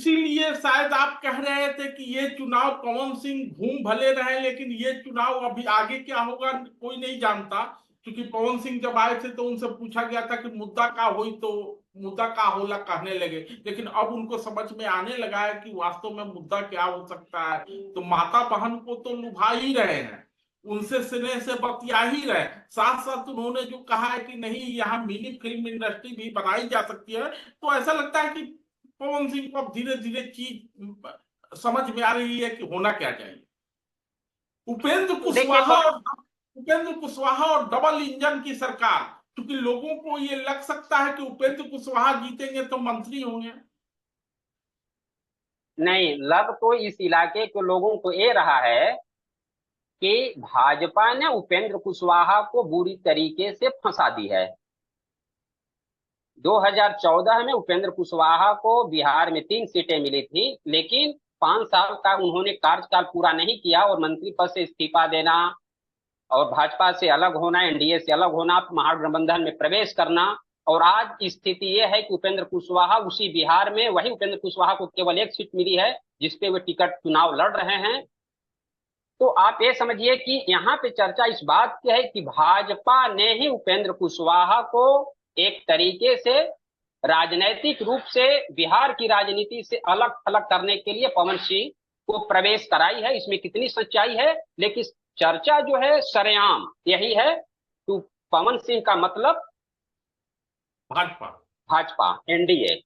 इसीलिए शायद आप कह रहे थे कि ये चुनाव पवन सिंह घूम भले रहे, लेकिन ये चुनाव अभी आगे क्या होगा कोई नहीं जानता। क्योंकि पवन सिंह जब आए थे तो उनसे पूछा गया था कि मुद्दा का हुई, तो मुद्दा का होला कहने लगे। लेकिन अब उनको समझ में आने लगा है कि वास्तव में मुद्दा क्या हो सकता है। तो माता बहन को तो लुभा ही रहे हैं, उनसे स्नेह से बतिया ही रहे। साथ साथ उन्होंने जो कहा है कि नहीं, यहाँ मिनी फिल्म इंडस्ट्री भी बनाई जा सकती है, तो ऐसा लगता है कि पवन सिंह को अब धीरे धीरे चीज समझ में आ रही है कि होना क्या चाहिए। उपेंद्र देखिए कुशवाहा और उपेंद्र कुशवाहा और डबल इंजन की सरकार, क्योंकि लोगों को ये लग सकता है कि उपेंद्र कुशवाहा जीतेंगे तो मंत्री होंगे। नहीं, लग तो इस इलाके के लोगों को ये रहा है कि भाजपा ने उपेंद्र कुशवाहा को बुरी तरीके से फंसा दी है। 2014 में उपेंद्र कुशवाहा को बिहार में 3 सीटें मिली थी, लेकिन 5 साल का उन्होंने कार्यकाल पूरा नहीं किया और मंत्री पद से इस्तीफा देना और भाजपा से अलग होना, एनडीए से अलग होना, महागठबंधन में प्रवेश करना। और आज स्थिति यह है कि उपेंद्र कुशवाहा उसी बिहार में, वही उपेंद्र कुशवाहा को केवल 1 सीट मिली है जिसपे वे टिकट चुनाव लड़ रहे हैं। तो आप ये समझिए कि यहाँ पे चर्चा इस बात की है कि भाजपा ने ही उपेंद्र कुशवाहा को एक तरीके से राजनैतिक रूप से बिहार की राजनीति से अलग थलग करने के लिए पवन सिंह को प्रवेश कराई है। इसमें कितनी सच्चाई है, लेकिन चर्चा जो है सरेआम यही है कि पवन सिंह का मतलब भाजपा, भाजपा, एनडीए।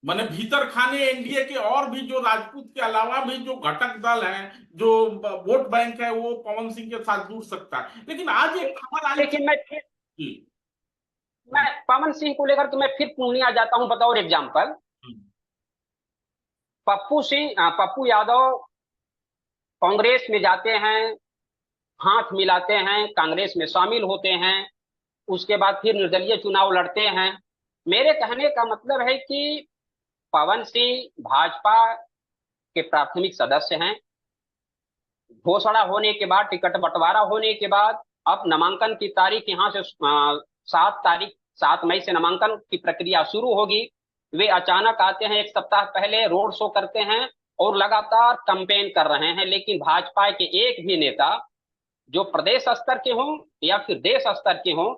माने भीतर खाने एनडीए के और भी जो राजपूत के अलावा भी जो घटक दल हैं, जो वोट बैंक है, वो पवन सिंह के साथ जुड़ सकता है। लेकिन आज एक खबर आई थी लेकिन जी। मैं पवन सिंह को लेकर के मैं फिर पूर्णिया जाता हूं। बताओ एग्जाम्पल, पप्पू यादव कांग्रेस में जाते हैं, हाथ मिलाते हैं, कांग्रेस में शामिल होते हैं, उसके बाद फिर निर्दलीय चुनाव लड़ते हैं। मेरे कहने का मतलब है कि पवन सिंह भाजपा के प्राथमिक सदस्य हैं। घोषणा होने के बाद, टिकट बंटवारा होने के बाद, अब नामांकन की तारीख यहाँ से 7 तारीख, 7 मई से नामांकन की प्रक्रिया शुरू होगी। वे अचानक आते हैं, 1 सप्ताह पहले रोड शो करते हैं और लगातार कैंपेन कर रहे हैं। लेकिन भाजपा के एक भी नेता जो प्रदेश स्तर के हों या फिर देश स्तर के हों,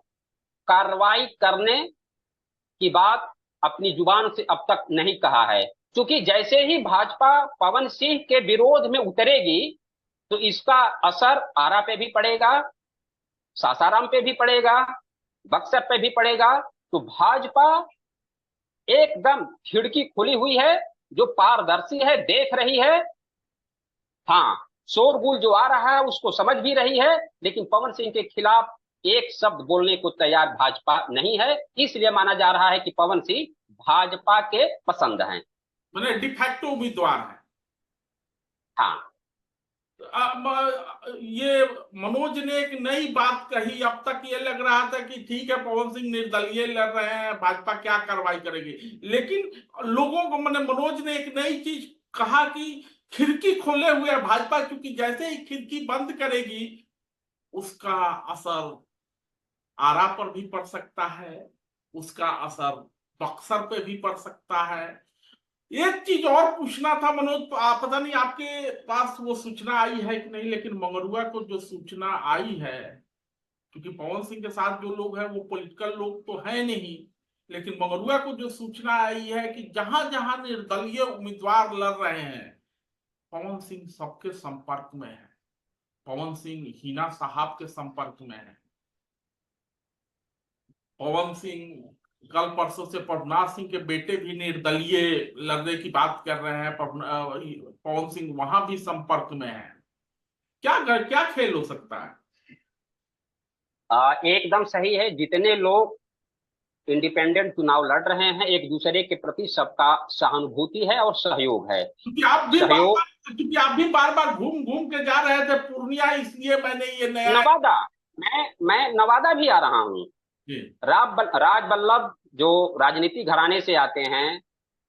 कार्रवाई करने की बात अपनी जुबान से अब तक नहीं कहा है। क्योंकि जैसे ही भाजपा पवन सिंह के विरोध में उतरेगी तो इसका असर आरा पे भी पड़ेगा, सासाराम पे भी पड़ेगा, बक्सर पे भी पड़ेगा। तो भाजपा एकदम खिड़की खुली हुई है, जो पारदर्शी है, देख रही है। हाँ, शोरगुल जो आ रहा है उसको समझ भी रही है, लेकिन पवन सिंह के खिलाफ एक शब्द बोलने को तैयार भाजपा नहीं है। इसलिए माना जा रहा है कि पवन सिंह भाजपा के पसंद हैं। मैंने डिफैक्टो उम्मीदवार है। हाँ, ये मनोज ने एक नई बात कही। अब तक ये लग रहा था कि ठीक है, पवन सिंह निर्दलीय लड़ रहे हैं, भाजपा क्या कार्रवाई करेगी। लेकिन लोगों को, मैंने मनोज ने एक नई चीज कहा कि खिड़की खोले हुए है भाजपा, क्योंकि जैसे ही खिड़की बंद करेगी उसका असर आरा पर भी पड़ सकता है, उसका असर बक्सर पे भी पड़ सकता है। एक चीज और पूछना था मनोज, पता नहीं आपके पास वो सूचना आई है कि नहीं, लेकिन मंगरुआ को जो सूचना आई है, क्योंकि पवन सिंह के साथ जो लोग हैं वो पॉलिटिकल लोग तो है नहीं, लेकिन मंगरुआ को जो सूचना आई है कि जहां जहां निर्दलीय उम्मीदवार लड़ रहे हैं, पवन सिंह सबके संपर्क में है। पवन सिंह हिना साहब के संपर्क में है। पवन सिंह कल परसों से प्रभुनाथ सिंह के बेटे भी निर्दलीय लड़ने की बात कर रहे हैं। पवन सिंह वहां भी संपर्क में है। क्या क्या खेल हो सकता है? एकदम सही है। जितने लोग इंडिपेंडेंट चुनाव लड़ रहे हैं, एक दूसरे के प्रति सबका सहानुभूति है और सहयोग है। क्योंकि आप भी बार सहयोग। बार क्योंकि आप भी बार बार घूम घूम के जा रहे थे पूर्णिया, इसलिए मैंने ये नया। नवादा, मैं नवादा भी आ रहा हूँ। जी। राज बल्लभ जो राजनीति घराने से आते हैं,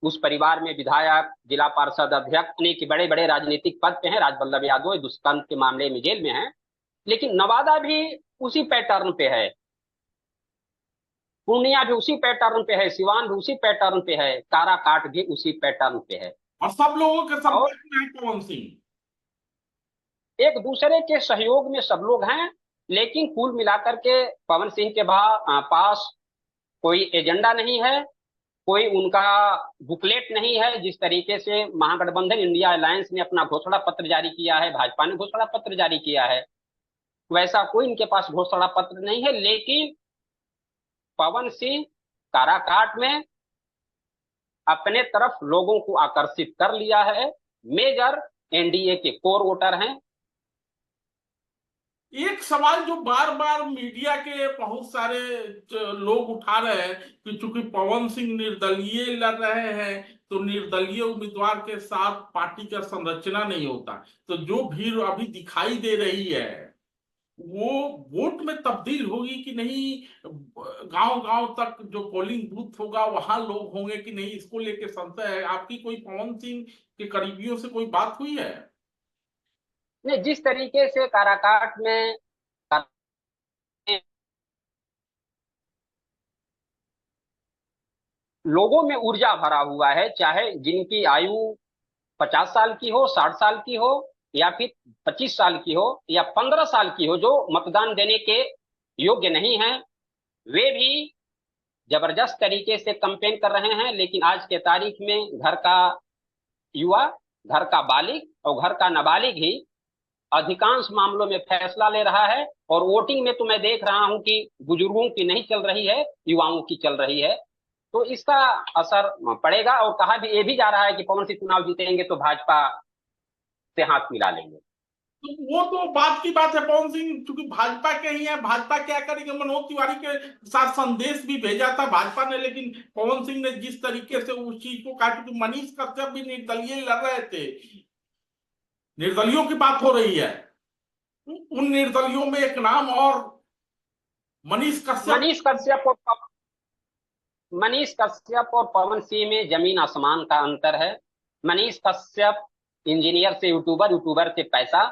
उस परिवार में विधायक, जिला पार्षद अध्यक्ष, यानी कि बड़े बड़े राजनीतिक पद पे हैं। राज बल्लभ यादव दुष्कर्म के मामले में जेल में हैं, लेकिन नवादा भी उसी पैटर्न पे है, पूर्णिया भी उसी पैटर्न पे है, सिवान भी उसी पैटर्न पे है, काराकाट भी उसी पैटर्न पे है। और सब लोगों के और संपर्क में है पवन सिंह। एक दूसरे के सहयोग में सब लोग हैं, लेकिन कुल मिलाकर के पवन सिंह के पास कोई एजेंडा नहीं है, कोई उनका बुकलेट नहीं है। जिस तरीके से महागठबंधन इंडिया अलायंस ने अपना घोषणा पत्र जारी किया है, भाजपा ने घोषणा पत्र जारी किया है, वैसा कोई इनके पास घोषणा पत्र नहीं है। लेकिन पवन सिंह काराकाट में अपने तरफ लोगों को आकर्षित कर लिया है। मेजर एनडीए के कोर वोटर हैं। एक सवाल जो बार बार मीडिया के बहुत सारे लोग उठा रहे हैं कि चूंकि पवन सिंह निर्दलीय लड़ रहे हैं तो निर्दलीय उम्मीदवार के साथ पार्टी का संरचना नहीं होता, तो जो भीड़ अभी दिखाई दे रही है वो वोट में तब्दील होगी कि नहीं, गांव गांव तक जो पोलिंग बूथ होगा वहां लोग होंगे कि नहीं, इसको लेके संशय है। आपकी कोई पवन सिंह के करीबियों से कोई बात हुई है? ने जिस तरीके से काराकाट में लोगों में ऊर्जा भरा हुआ है, चाहे जिनकी आयु 50 साल की हो, 60 साल की हो, या फिर 25 साल की हो, या 15 साल की हो, जो मतदान देने के योग्य नहीं है, वे भी जबरदस्त तरीके से कंपेन कर रहे हैं। लेकिन आज के तारीख में घर का युवा, घर का बालिग और घर का नाबालिग ही अधिकांश मामलों में फैसला ले रहा है। और वोटिंग में तो मैं देख रहा हूं कि बुजुर्गों की नहीं चल रही है, युवाओं की चल रही है। तो इसका असर पड़ेगा। और कहा भी ये भी जा रहा है कि पवन सिंह चुनाव जीतेंगे तो भाजपा से हाथ मिला लेंगे। तो वो तो बात की बात है, पवन सिंह चूंकि भाजपा के ही है, भाजपा क्या करेंगे। मनोज तिवारी के साथ संदेश भी भेजा था भाजपा ने, लेकिन पवन सिंह ने जिस तरीके से उस चीज को कहा, क्योंकि मनीष कश्यप भी निर्दलीय लड़ रहे थे, निर्दलियों की बात हो रही है, उन निर्दलियों में एक नाम और मनीष कश्यप। मनीष कश्यप और मनीष कश्यप और पवन सिंह में जमीन आसमान का अंतर है। मनीष कश्यप इंजीनियर से यूट्यूबर, यूट्यूबर से पैसा,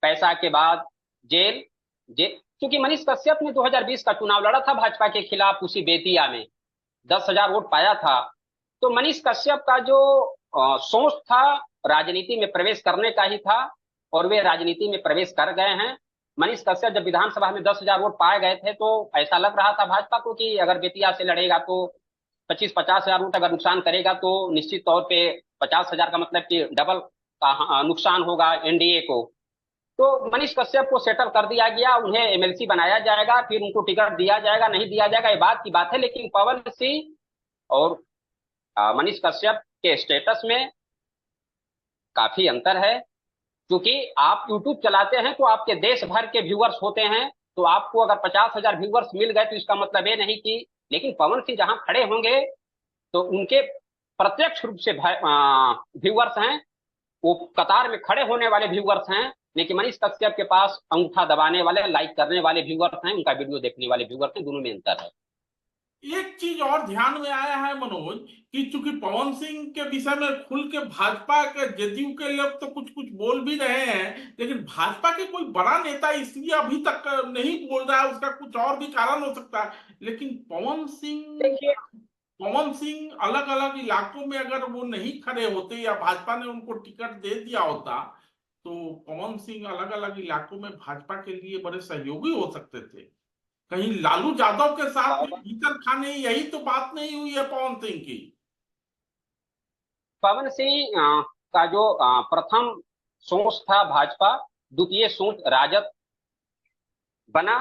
पैसा के बाद जेल, जेल। क्योंकि मनीष कश्यप ने 2020 का चुनाव लड़ा था भाजपा के खिलाफ, उसी बेतिया में 10,000 वोट पाया था। तो मनीष कश्यप का जो सोच था राजनीति में प्रवेश करने का ही था, और वे राजनीति में प्रवेश कर गए हैं। मनीष कश्यप जब विधानसभा में 10,000 वोट पाए गए थे तो ऐसा लग रहा था भाजपा को कि अगर बेतिया से लड़ेगा तो 25-50 हजार वोट अगर नुकसान करेगा तो निश्चित तौर पे 50,000 का मतलब कि डबल का नुकसान होगा एनडीए को। तो मनीष कश्यप को सेटल कर दिया गया, उन्हें एमएलसी बनाया जाएगा, फिर उनको टिकट दिया जाएगा नहीं दिया जाएगा ये बात की बात है। लेकिन पवन सिंह और मनीष कश्यप के स्टेटस में काफी अंतर है। क्योंकि आप यूट्यूब चलाते हैं तो आपके देश भर के व्यूअर्स होते हैं, तो आपको अगर 50,000 व्यूअर्स मिल गए तो इसका मतलब ये नहीं कि, लेकिन पवन सिंह जहां खड़े होंगे तो उनके प्रत्यक्ष रूप से व्यूअर्स हैं, वो कतार में खड़े होने वाले व्यूअर्स हैं। लेकिन मनीष कश्यप के पास अंगूठा दबाने वाले, लाइक करने वाले व्यूअर्स हैं, उनका वीडियो देखने वाले व्यूअर्स हैं, दोनों में अंतर है। एक चीज और ध्यान में आया है मनोज, कि चूंकि पवन सिंह के विषय में खुल के भाजपा के जदयू के लोग तो कुछ कुछ बोल भी रहे हैं, लेकिन भाजपा के कोई बड़ा नेता इसलिए अभी तक नहीं बोल रहा है, उसका कुछ और भी कारण हो सकता है। लेकिन देखिए, पवन सिंह अलग अलग इलाकों में अगर वो नहीं खड़े होते या भाजपा ने उनको टिकट दे दिया होता, तो पवन सिंह अलग अलग इलाकों में भाजपा के लिए बड़े सहयोगी हो सकते थे। कहीं लालू यादव के साथ में भीतर खाने, यही तो बात नहीं हुई है पवन सिंह की। पवन सिंह का जो प्रथम सोच था भाजपा, द्वितीय सोच राजद बना,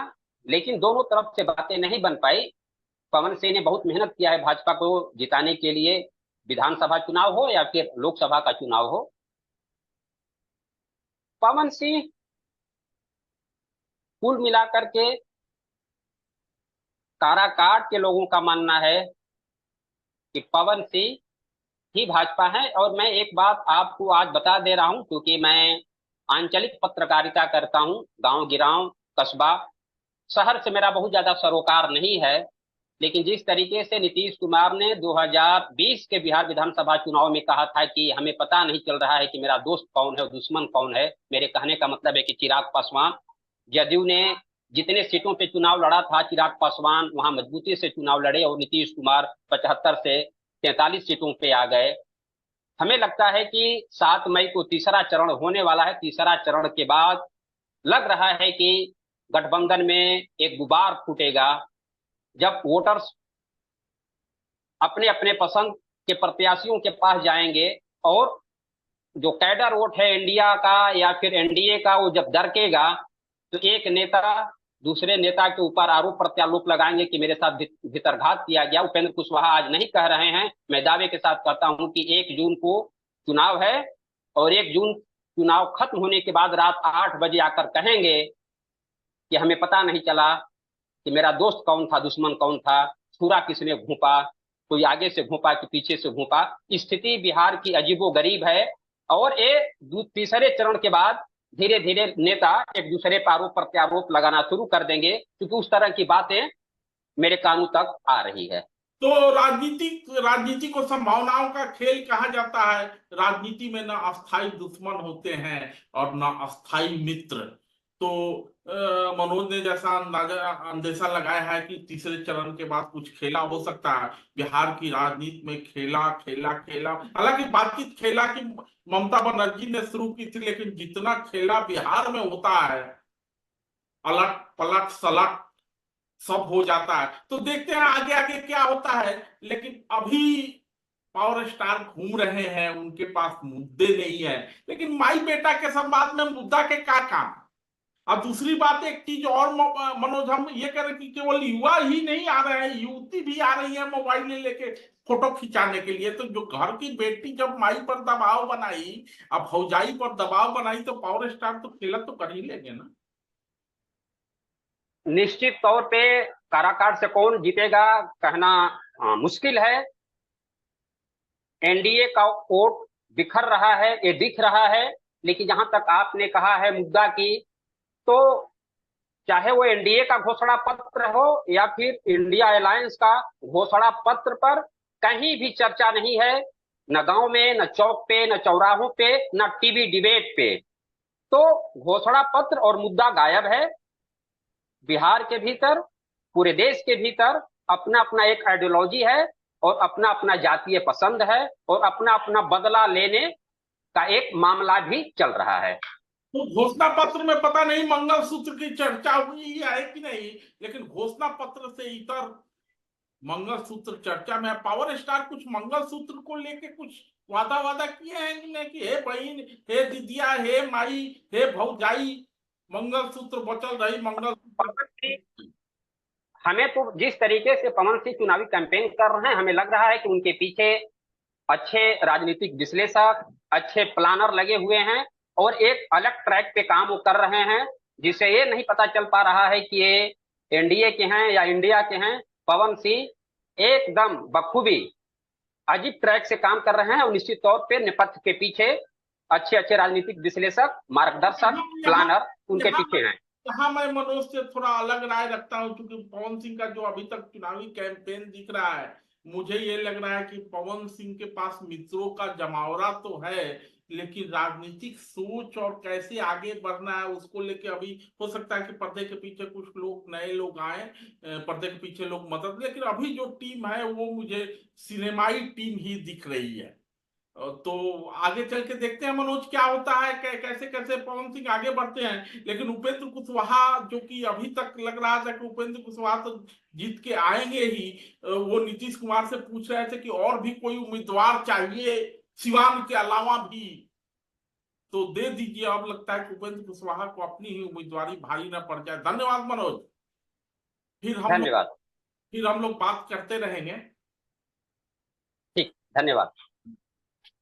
लेकिन दोनों तरफ से बातें नहीं बन पाई। पवन सिंह ने बहुत मेहनत किया है भाजपा को जिताने के लिए, विधानसभा चुनाव हो या फिर लोकसभा का चुनाव हो। पवन सिंह कुल मिलाकर के काराकाट के लोगों का मानना है कि पवन सिंह ही भाजपा है। और मैं एक बात आपको आज बता दे रहा हूं, क्योंकि मैं आंचलिक पत्रकारिता करता हूं, गांव गिराव कस्बा शहर से मेरा बहुत ज्यादा सरोकार नहीं है। लेकिन जिस तरीके से नीतीश कुमार ने 2020 के बिहार विधानसभा चुनाव में कहा था कि हमें पता नहीं चल रहा है कि मेरा दोस्त कौन है और दुश्मन कौन है, मेरे कहने का मतलब है कि चिराग पासवान, जदयू ने जितने सीटों पे चुनाव लड़ा था चिराग पासवान वहां मजबूती से चुनाव लड़े और नीतीश कुमार 75 से 43 सीटों पे आ गए। हमें लगता है कि 7 मई को तीसरा चरण होने वाला है। तीसरा चरण के बाद लग रहा है कि गठबंधन में एक गुबार फूटेगा, जब वोटर्स अपने अपने पसंद के प्रत्याशियों के पास जाएंगे और जो कैडर वोट है इंडिया का या फिर एनडीए का, वो जब दरकेगा तो एक नेता दूसरे नेता के ऊपर आरोप प्रत्यारोप लगाएंगे कि मेरे साथ भितरघात किया गया। उपेंद्र कुशवाहा आज नहीं कह रहे हैं, मैं दावे के साथ कहता हूं कि 1 जून को चुनाव है और 1 जून चुनाव खत्म होने के बाद रात 8 बजे आकर कहेंगे कि हमें पता नहीं चला कि मेरा दोस्त कौन था, दुश्मन कौन था, छुरा किसने घोंपा, कोई आगे से घोंपा कि पीछे से घोंपा। स्थिति बिहार की अजीबोगरीब है और ये तीसरे चरण के बाद धीरे धीरे नेता एक दूसरे पर आरोप प्रत्यारोप लगाना शुरू कर देंगे, क्योंकि उस तरह की बातें मेरे कानों तक आ रही है। तो राजनीति को संभावनाओं का खेल कहा जाता है। राजनीति में ना अस्थाई दुश्मन होते हैं और ना अस्थाई मित्र। तो मनोज ने जैसा अंदेशा लगाया है कि तीसरे चरण के बाद कुछ खेला हो सकता है बिहार की राजनीति में। खेला खेला खेला, हालांकि बातचीत खेला की ममता बनर्जी ने शुरू की थी, लेकिन जितना खेला बिहार में होता है, अलट पलट सलट सब हो जाता है। तो देखते हैं आगे आगे क्या होता है। लेकिन अभी पावर स्टार घूम रहे हैं, उनके पास मुद्दे नहीं है। लेकिन माई बेटा के संवाद में मुद्दा के क्या काम। और दूसरी बात, एक चीज और मनोज, हम ये करें कि केवल युवा ही नहीं आ रहे हैं, युवती भी आ रही है मोबाइल लेके फोटो खिंचाने के लिए। तो जो घर की बेटी जब माई पर दबाव बनाई, अब भौजाई पर दबाव बनाई, तो पावर स्टार तो खेला तो कर ही लेंगे ना। निश्चित तौर पे काराकाट से कौन जीतेगा कहना मुश्किल है। एनडीए का वोट बिखर रहा है, ये दिख रहा है। लेकिन जहां तक आपने कहा है मुद्दा की, तो चाहे वो एनडीए का घोषणा पत्र हो या फिर इंडिया अलायंस का घोषणा पत्र पर कहीं भी चर्चा नहीं है। न गांव में, न चौक पे, न चौराहों पे, न टीवी डिबेट पे। तो घोषणा पत्र और मुद्दा गायब है। बिहार के भीतर, पूरे देश के भीतर अपना अपना एक आइडियोलॉजी है और अपना अपना जातीय पसंद है और अपना अपना बदला लेने का एक मामला भी चल रहा है। तो घोषणा पत्र में पता नहीं मंगलसूत्र की चर्चा हुई है कि नहीं, लेकिन घोषणा पत्र से इतर मंगलसूत्र चर्चा में। पावर स्टार कुछ मंगलसूत्र को लेके कुछ वादा किए हैं कि नहीं, कि हे बहन, हे दीदिया, हे माई, हे भौजाई, मंगलसूत्र बचल रही, मंगलसूत्र। हमें तो जिस तरीके से पवन सिंह चुनावी कैंपेन कर रहे हैं, हमें लग रहा है कि उनके पीछे अच्छे राजनीतिक विश्लेषक, अच्छे प्लानर लगे हुए हैं और एक अलग ट्रैक पे काम वो कर रहे हैं, जिससे ये नहीं पता चल पा रहा है कि ये एनडीए के हैं या इंडिया के हैं। पवन सिंह एकदम बखूबी अजीब ट्रैक से काम कर रहे हैं और निश्चित तौर पे नेपथ्य के पीछे अच्छे अच्छे राजनीतिक विश्लेषक, मार्गदर्शक, प्लानर उनके पीछे हैं। यहाँ मैं मनोज से थोड़ा अलग राय रखता हूँ, क्योंकि पवन सिंह का जो अभी तक चुनावी कैंपेन दिख रहा है, मुझे ये लग रहा है कि पवन सिंह के पास मित्रों का जमावड़ा तो है, लेकिन राजनीतिक सोच और कैसे आगे बढ़ना है उसको लेके अभी हो सकता है कि पर्दे के पीछे कुछ लोग, नए लोग आए, पर्दे के पीछे लोग मदद। लेकिन अभी जो टीम है वो मुझे सिनेमाई टीम ही दिख रही है। तो आगे चल के देखते हैं मनोज क्या होता है, कैसे कैसे पवन सिंह आगे बढ़ते हैं। लेकिन उपेंद्र कुशवाहा, जो कि अभी तक लग रहा था कि उपेंद्र कुशवाहा तो जीत के आएंगे ही, वो नीतीश कुमार से पूछ रहे थे कि और भी कोई उम्मीदवार चाहिए सिवान के अलावा भी, तो दे दीजिए। अब लगता है कि उपेंद्र कुशवाहा को अपनी ही उम्मीदवारी भारी न पड़ जाए। धन्यवाद मनोज। धन्यवाद। फिर हम लोग बात करते रहेंगे। ठीक, धन्यवाद।